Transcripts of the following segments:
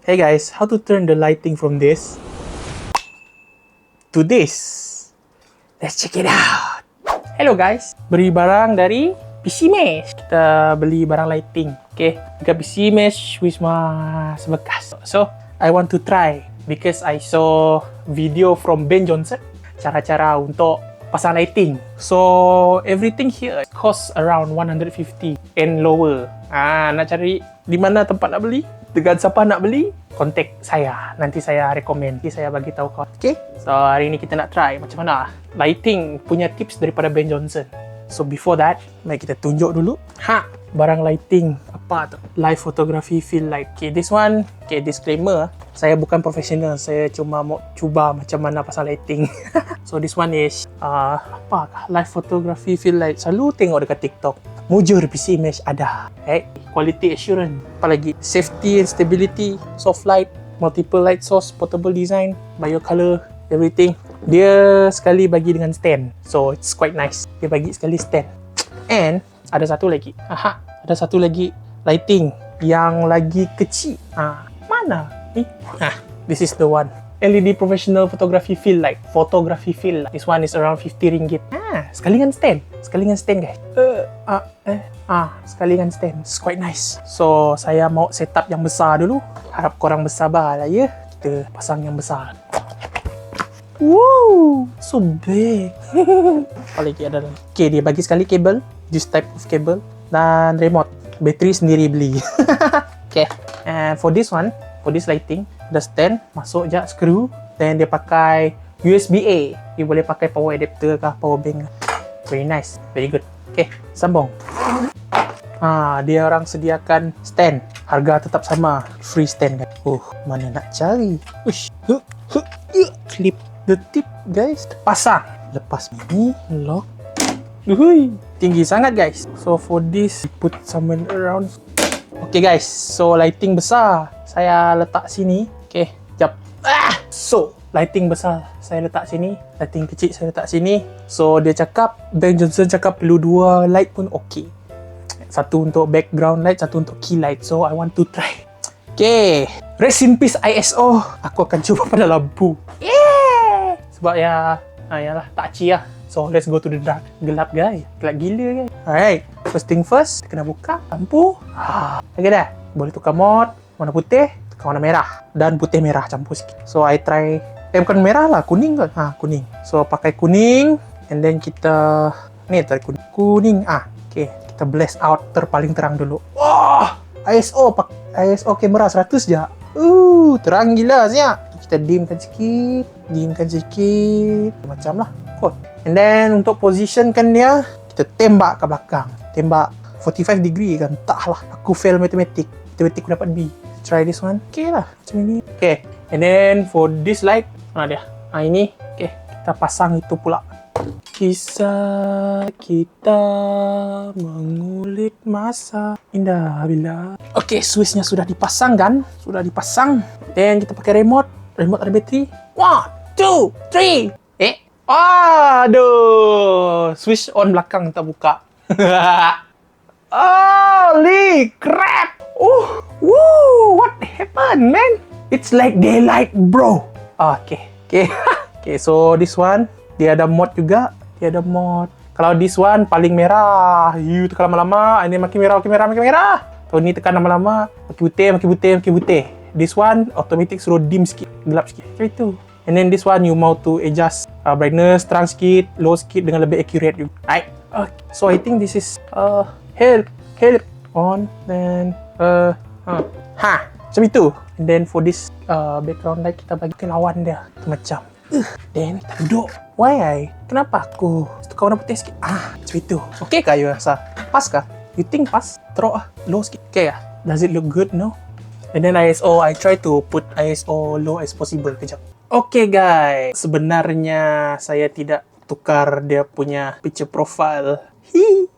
Hey guys, how to turn the lighting from this to this? Let's check it out. Hello guys, beli barang dari PC Mesh. Kita beli barang lighting, okay, dekat PC Mesh Wisma Saberkas. So, I want to try because I saw video from Ben Johnson, cara-cara untuk pasang lighting. So, everything here cost around 150 and lower. Nak cari di mana tempat nak beli, dengan siapa nak beli, kontak saya. Nanti saya recommend, nanti saya bagi tahu kau. Okay? So, hari ni kita nak try macam mana lighting punya tips daripada Ben Johnson. So, before that, mari kita tunjuk dulu. Barang lighting. Apa tu? Live photography field light. Okay, this one, okay, disclaimer. Saya bukan profesional. Saya cuma mau cuba macam mana pasang lighting. So, this one is, live photography field light. Selalu tengok dekat TikTok. Mujur PC Mesh ada. Right? Quality assurance. Apa lagi? Safety and stability. Soft light. Multiple light source. Portable design. Biocolor. Everything. Dia sekali bagi dengan stand. So, it's quite nice. Dia bagi sekali stand. And, ada satu lagi. Ada satu lagi lighting yang lagi kecil. Mana? Ni? This is the one. LED professional photography field light. Photography field light. This one is around 50 ringgit. Sekali dengan stand. Sekali dengan stand guys. Sekali dengan stand. It's quite nice. So, saya mau setup yang besar dulu. Harap korang bersabar lah ya. Kita pasang yang besar. Wow, so big. Apa lagi ada? Okay, dia bagi sekali kabel. This type of cable. Dan remote. Bateri sendiri beli. Okay. And for this one, for this lighting, the stand, masuk je screw. Then dia pakai USB-A. Dia boleh pakai power adapter ke power bank. Very nice. Very good. Okay, sambung. Dia orang sediakan stand. Harga tetap sama. Free stand guys. Mana nak cari? Clip the tip guys. Pasang. Lepas ini, lock. Tinggi sangat guys. So for this, put somewhere around. Okay guys, so lighting besar saya letak sini. Okay, jap. So lighting besar saya letak sini, lighting kecil saya letak sini. So dia cakap, Ben Johnson cakap perlu 2 light pun okay. Satu untuk background light, satu untuk key light. So I want to try. Okay, rest in peace ISO. Aku akan cuba pada lampu. Yeah. Sebab yalah tak aci lah. So, let's go to the dark. Gelap, guys. Gelap gila, guys. Alright. First thing first, kita kena buka lampu. Okay dah. Boleh tukar mode. Warna putih, tukar warna merah. Dan putih merah campur sikit. So, I try... bukan merah lah. Kuning kan? Kuning. So, pakai kuning. And then kita... Ni, tarik kuning. Kuning. Okay. Kita blast out paling terang dulu. ISO kamera 100 je. Terang gila siap. Kita dimkan sikit. Macam lah. And then untuk positionkan dia, kita tembak ke belakang. Tembak 45 degree kan. Entahlah, aku fail matematik. Matematik aku dapat B. Try this one. Okay lah, macam ini. Okay. And then for this light, mana dia? Ini. Okay, kita pasang itu pula. Kisah kita mengulit masa indah bila. Okay, switchnya sudah dipasang kan? Sudah dipasang. Then kita pakai remote. Remote ada bateri. 1, 2, 3. Aduh, switch on belakang tak buka. Holy crap! What happened, man? It's like daylight, bro. Okay. Okay, so this one dia ada mod juga. Kalau this one paling merah, you tekan lama-lama, ini makin merah. So ni tekan lama-lama, makin putih. This one automatic suruh dim sikit, gelap sikit. Macam itu. And then this one you mau to adjust brightness, terang sikit, low sikit dengan lebih accurate juga. Right? So I think this is help on, then macam itu. And then for this background light kita bagi ke lawan dia macam. Then kita duduk. Kenapa aku tukar warna putih sikit? Macam itu. Okay kah you rasa? Pas kah? You think pas? Teruk low sikit. Okay kah? Does it look good? No? And then ISO, I try to put ISO low as possible. Kejap. Okay guys, sebenarnya saya tidak tukar dia punya picture profile.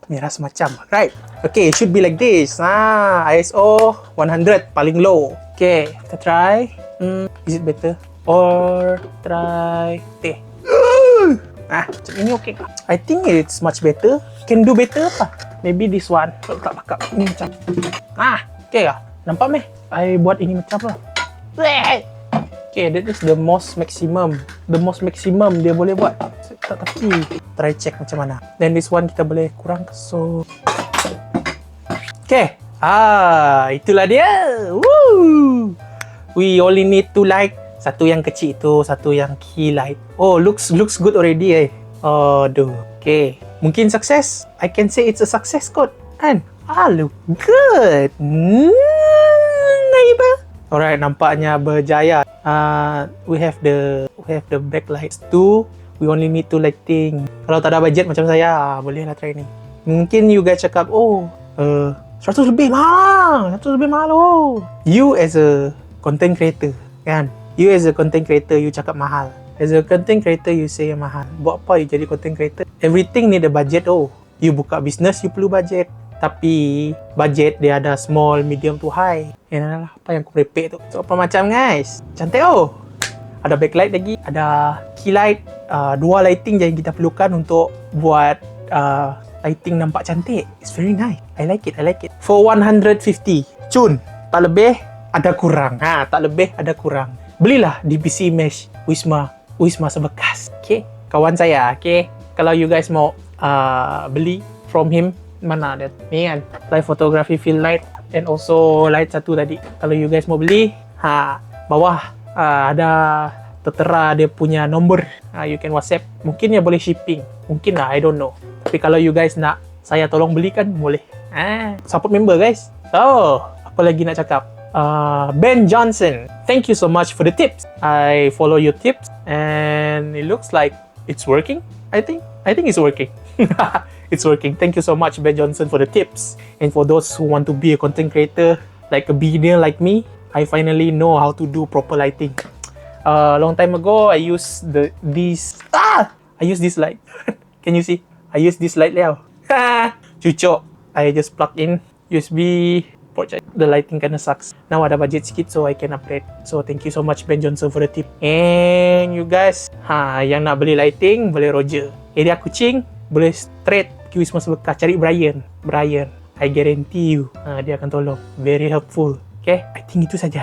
Merah semacam. Right. Okay, it should be like this. ISO 100 paling low. Okay, kita try. Is it better? Or try macam ini okay kah? I think it's much better. Can do better apa? Maybe this one. Tak pakai ini macam. Okay kah? Nampak meh? I buat ini macam lah. Okay, that is the most maximum. The most maximum dia boleh buat. Tak tapi try check macam mana. Then this one kita boleh kurang. So okay. Itulah dia. Woo! We only need 2 light. Satu yang kecil tu, satu yang key light. Oh, looks good already Aduh. Okay. Mungkin sukses. I can say it's a success kot. Kan? Look good. Neighbor. Alright, nampaknya berjaya. We have the backlights too. We only need 2 lighting. Kalau tak ada budget macam saya, bolehlah try ni. Mungkin you guys cakap, 100 lebih mahal. 100 lebih mahal You as a content creator, kan? You as a content creator, you cakap mahal. As a content creator, you say mahal. Buat apa you jadi content creator? Everything need a budget. You buka business, you perlu budget. Tapi budget dia ada small, medium to high. Apa yang aku merepek tu? So apa macam guys? Cantik Ada backlight lagi, ada key light, 2 lighting yang kita perlukan untuk buat lighting nampak cantik. It's very nice. I like it. For 150 cun, tak lebih ada kurang. Tak lebih ada kurang. Belilah di PC Mesh Wisma Saberkas. Okay, kawan saya. Okay, kalau you guys mau beli from him, mana ada ni kan, live photography field light and also light satu tadi. Kalau you guys mau beli, bawah ada tertera dia punya nombor. You can WhatsApp. Mungkin ya boleh shipping. Mungkin lah, I don't know. Tapi kalau you guys nak saya tolong belikan, boleh. Support member guys. Apa lagi nak cakap? Ben Johnson, thank you so much for the tips. I follow your tips and it looks like it's working. I think it's working. It's working. Thank you so much, Ben Johnson, for the tips. And for those who want to be a content creator, like a beginner like me, I finally know how to do proper lighting. Long time ago, I used this light. Can you see? I use this light now. Cucuk. I just plug in USB port. The lighting kinda sucks. Now ada budget sikit, so I can upgrade. So thank you so much, Ben Johnson, for the tip. And you guys, yang nak beli lighting, boleh Roger. Area Kuching, boleh straight ke Wisma Saberkas, cari Brian. I guarantee you, dia akan tolong. Very helpful. Okay, I think itu saja.